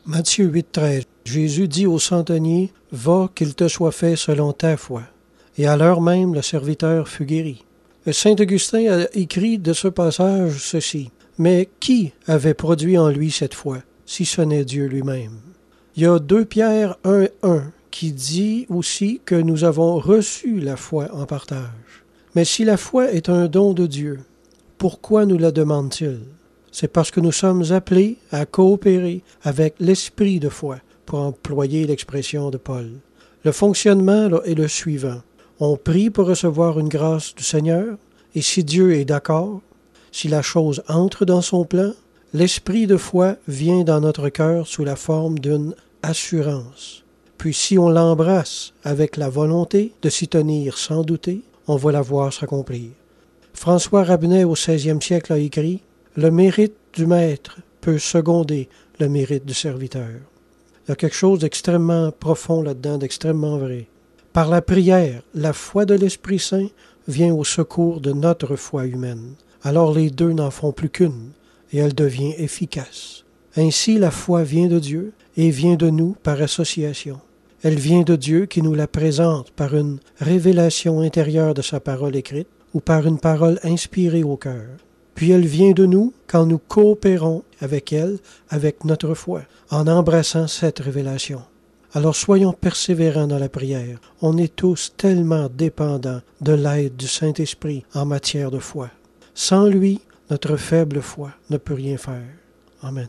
Matthieu 8,13. Jésus dit au centenier, « Va, qu'il te soit fait selon ta foi. » Et à l'heure même, le serviteur fut guéri. Saint Augustin a écrit de ce passage ceci. Mais qui avait produit en lui cette foi, si ce n'est Dieu lui-même? Il y a 2 Pierre 1,1 qui dit aussi que nous avons reçu la foi en partage. Mais si la foi est un don de Dieu, pourquoi nous la demande-t-il? C'est parce que nous sommes appelés à coopérer avec l'esprit de foi, pour employer l'expression de Paul. Le fonctionnement là, est le suivant. On prie pour recevoir une grâce du Seigneur, et si Dieu est d'accord, si la chose entre dans son plan, l'esprit de foi vient dans notre cœur sous la forme d'une assurance. Puis si on l'embrasse avec la volonté de s'y tenir sans douter, on va la voir s'accomplir. François Rabelais au XVIe siècle a écrit « Le mérite du maître peut seconder le mérite du serviteur. » Il y a quelque chose d'extrêmement profond là-dedans, d'extrêmement vrai. Par la prière, la foi de l'Esprit Saint vient au secours de notre foi humaine. Alors les deux n'en font plus qu'une, et elle devient efficace. Ainsi la foi vient de Dieu et vient de nous par association. Elle vient de Dieu qui nous la présente par une révélation intérieure de sa parole écrite ou par une parole inspirée au cœur. Puis elle vient de nous quand nous coopérons avec elle, avec notre foi, en embrassant cette révélation. Alors soyons persévérants dans la prière. On est tous tellement dépendants de l'aide du Saint-Esprit en matière de foi. Sans lui, notre faible foi ne peut rien faire. Amen.